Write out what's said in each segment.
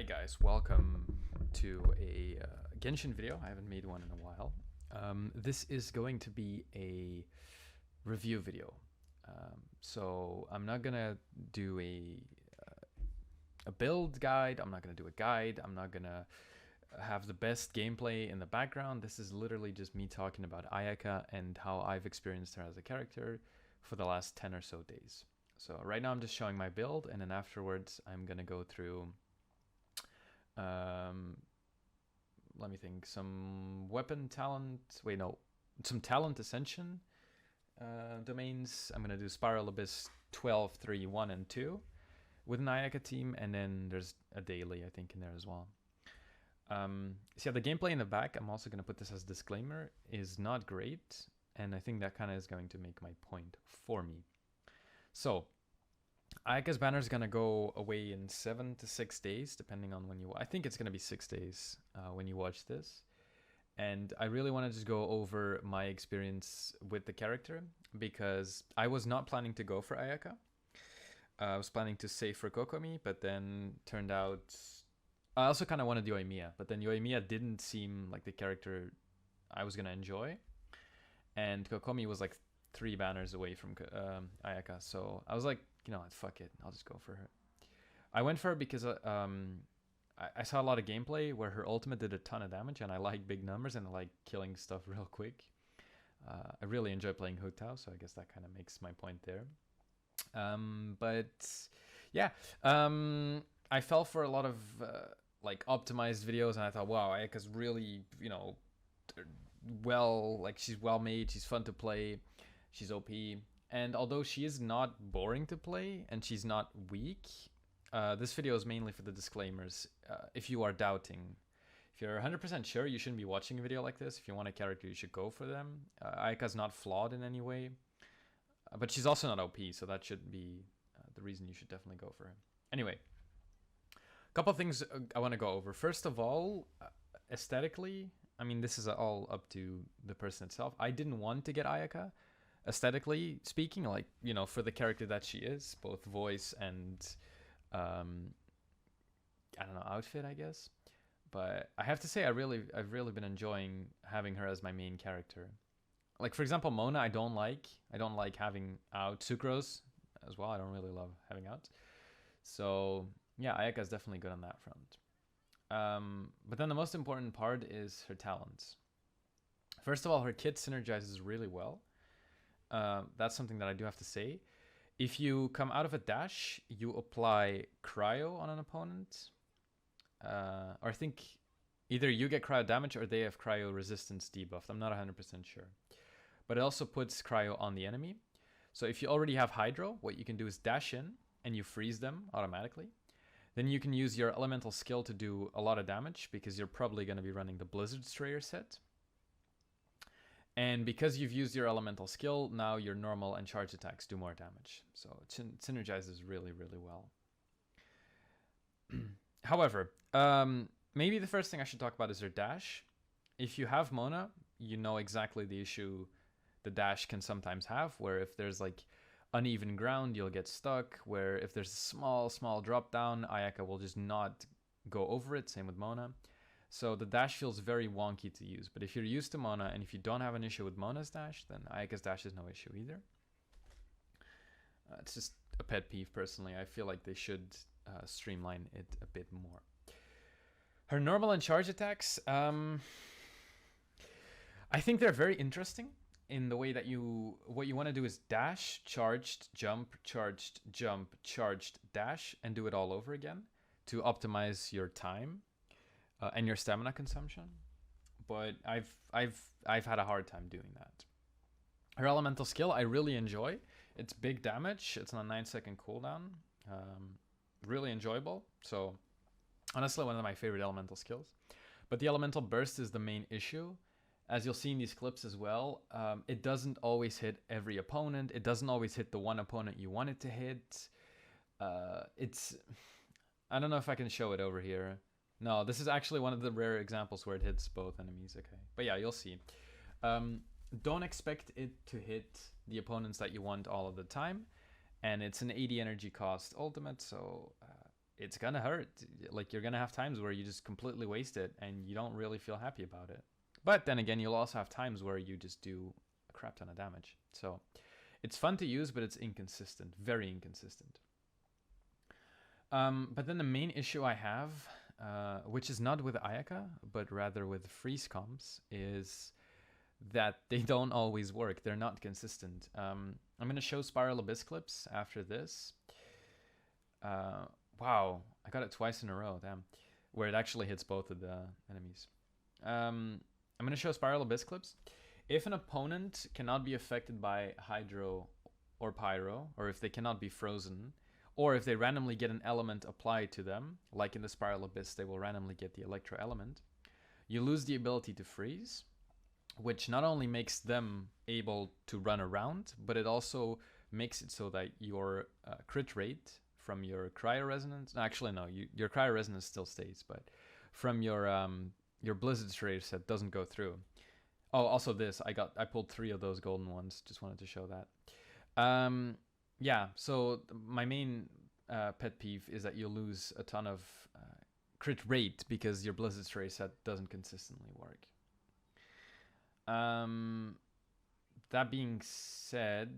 Alright guys, welcome to a Genshin video. I haven't made one in a while. This is going to be a review video. So I'm not gonna do a build guide, I'm not gonna do a guide, I'm not gonna have the best gameplay in the background. This is literally just me talking about Ayaka and how I've experienced her as a character for the last 10 or so days. So right now I'm just showing my build, and then afterwards I'm gonna go through let me think, some weapon talent, some talent ascension domains. I'm gonna do Spiral Abyss 12, 3, 1, and 2 with an Ayaka team, and then there's a daily, I think, in there as well. So yeah, the gameplay in the back, I'm also gonna put this as a disclaimer, is not great, and I think that kind of is going to make my point for me. So Ayaka's banner is gonna go away in 7 to 6 days, depending on when you. I think it's gonna be 6 days when you watch this, and I really want to just go over my experience with the character because I was not planning to go for Ayaka. I was planning to save for Kokomi, but then turned out I also kind of wanted Yoimiya, but then Yoimiya didn't seem like the character I was gonna enjoy, and Kokomi was like 3 banners away from Ayaka, so I was like, you know what, fuck it, I'll just go for her. I went for her because I saw a lot of gameplay where her ultimate did a ton of damage, and I like big numbers and I like killing stuff real quick. I really enjoy playing Hu Tao, so I guess that kind of makes my point there. But yeah, I fell for a lot of like optimized videos, and I thought, wow, Ayaka's really, you know, she's well made, she's fun to play, she's OP. And although she is not boring to play and she's not weak, this video is mainly for the disclaimers. If you are doubting, if you're 100% sure, you shouldn't be watching a video like this. If you want a character, you should go for them. Ayaka's not flawed in any way, but she's also not OP, so that should be the reason you should definitely go for her. Anyway, a couple of things I want to go over. First of all, aesthetically, I mean, this is all up to the person itself. I didn't want to get Ayaka. Aesthetically speaking, like, you know, for the character that she is, both voice and I don't know, outfit, I guess. But I have to say, I've really been enjoying having her as my main character. Like, for example, Mona, I don't like having out. Sucrose as well, I don't really love having out. So yeah, Ayaka is definitely good on that front. But then the most important part is her talents. First of all, her kit synergizes really well. That's something that I do have to say. If you come out of a dash, you apply cryo on an opponent. Or I think either you get cryo damage or they have cryo resistance debuffed. I'm not 100% sure. But it also puts cryo on the enemy. So if you already have Hydro, what you can do is dash in and you freeze them automatically. Then you can use your elemental skill to do a lot of damage because you're probably going to be running the Blizzard Strayer set. And because you've used your elemental skill, now your normal and charge attacks do more damage. So it synergizes really, really well. However, maybe the first thing I should talk about is her dash. If you have Mona, you know exactly the issue the dash can sometimes have, where if there's like uneven ground, you'll get stuck, where if there's a small drop down, Ayaka will just not go over it, same with Mona. So the dash feels very wonky to use, but if you're used to Mona and if you don't have an issue with Mona's dash, then Ayaka's dash is no issue either. It's just a pet peeve personally. I feel like they should streamline it a bit more. Her normal and charge attacks, I think they're very interesting in the way that what you want to do is dash, charged, jump, charged, dash, and do it all over again to optimize your time. And your stamina consumption, but I've had a hard time doing that. Her elemental skill I really enjoy. It's big damage. It's on a 9-second cooldown. Really enjoyable. So honestly, one of my favorite elemental skills. But the elemental burst is the main issue. As you'll see in these clips as well, it doesn't always hit every opponent. It doesn't always hit the one opponent you want it to hit. I don't know if I can show it over here. No, this is actually one of the rare examples where it hits both enemies, okay. But yeah, you'll see. Don't expect it to hit the opponents that you want all of the time. And it's an 80 energy cost ultimate, so it's gonna hurt. Like, you're gonna have times where you just completely waste it and you don't really feel happy about it. But then again, you'll also have times where you just do a crap ton of damage. So it's fun to use, but it's inconsistent, very inconsistent. But then the main issue I have, which is not with Ayaka, but rather with freeze comps, is that they don't always work. They're not consistent. I'm going to show Spiral Abyss clips after this. Wow, I got it twice in a row, damn. Where it actually hits both of the enemies. I'm going to show Spiral Abyss clips. If an opponent cannot be affected by Hydro or Pyro, or if they cannot be frozen, or if they randomly get an element applied to them, like in the Spiral Abyss, they will randomly get the Electro element, you lose the ability to freeze, which not only makes them able to run around, but it also makes it so that your crit rate from your Cryo Resonance, actually no, your Cryo Resonance still stays, but from your Blizzard Tracer set doesn't go through. Oh, also this, I pulled 3 of those golden ones, just wanted to show that. Yeah, so my main pet peeve is that you lose a ton of crit rate because your Blizzard Tracer set doesn't consistently work. That being said,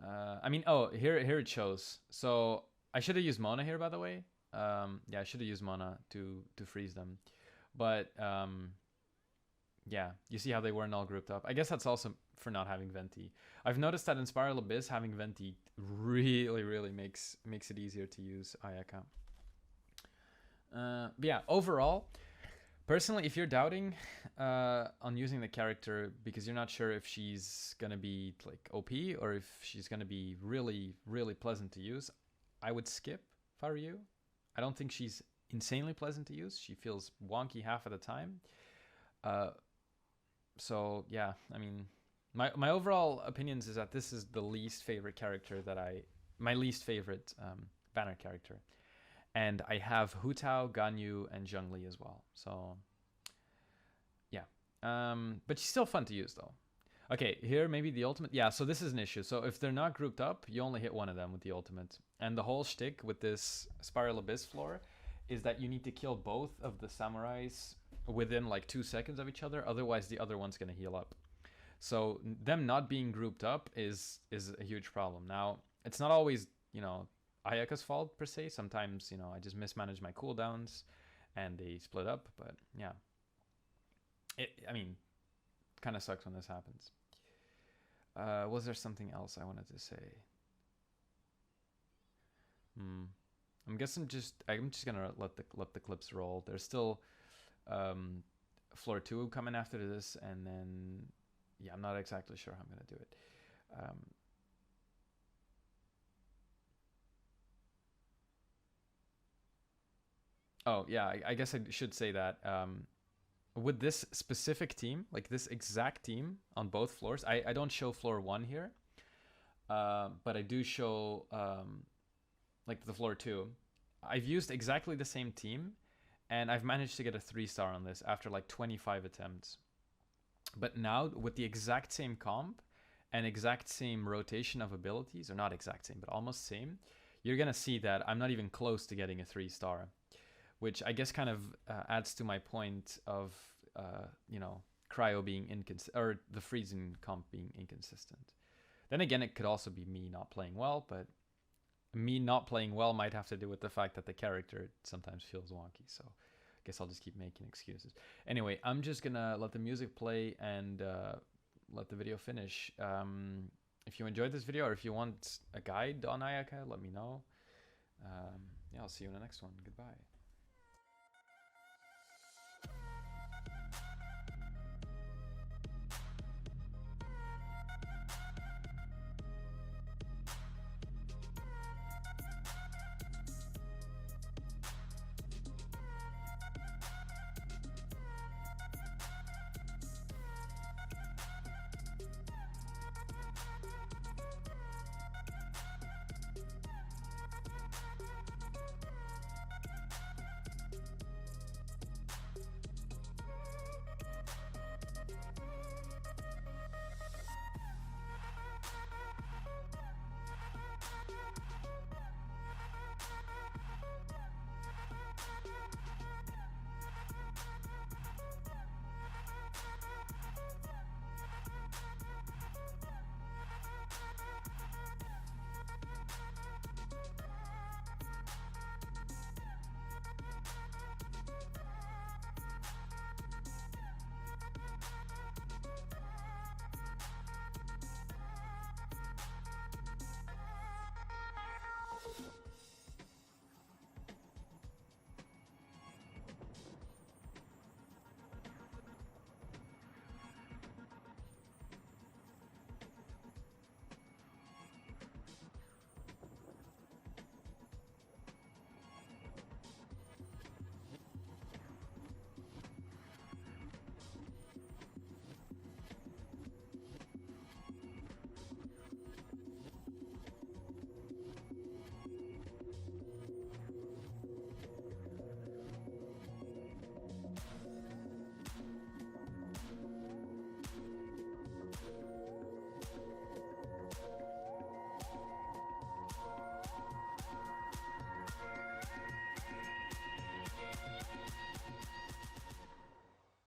I mean, oh, here it shows. So I should have used Mana here, by the way. Yeah, I should have used Mana to freeze them. But yeah, you see how they weren't all grouped up. I guess that's also for not having Venti. I've noticed that in Spiral Abyss, having Venti really makes it easier to use Ayaka. But yeah, overall, personally, if you're doubting on using the character because you're not sure if she's gonna be like OP or if she's gonna be really pleasant to use, I would skip if I were you. I don't think she's insanely pleasant to use. She feels wonky half of the time. So yeah, I mean, my overall opinions is that this is the least favorite character that my least favorite banner character. And I have Hu Tao, Ganyu, and Zhongli as well. So yeah, but she's still fun to use though. Okay, here maybe the ultimate. Yeah, so this is an issue. So if they're not grouped up, you only hit one of them with the ultimate. And the whole shtick with this Spiral Abyss floor is that you need to kill both of the samurais within like 2 seconds of each other. Otherwise, the other one's gonna heal up. So them not being grouped up is a huge problem. Now, it's not always, you know, Ayaka's fault per se. Sometimes, you know, I just mismanage my cooldowns and they split up. But yeah, I mean, kind of sucks when this happens. Was there something else I wanted to say? I'm guessing I'm just gonna let the clips roll. There's still floor 2 coming after this, and then yeah, I'm not exactly sure how I'm gonna do it. Oh yeah, I guess I should say that with this specific team, like this exact team on both floors, I don't show floor 1 here, but I do show like the floor 2. I've used exactly the same team, and I've managed to get a 3-star on this after like 25 attempts. But now with the exact same comp and exact same rotation of abilities, or not exact same, but almost same, you're gonna see that I'm not even close to getting a 3-star, which I guess kind of adds to my point of you know, cryo being inconsistent, or the freezing comp being inconsistent. Then again, it could also be me not playing well, but me not playing well might have to do with the fact that the character sometimes feels wonky. So I guess I'll just keep making excuses. Anyway, I'm just gonna let the music play and let the video finish. If you enjoyed this video, or if you want a guide on Ayaka, let me know. Yeah, I'll see you in the next one. Goodbye.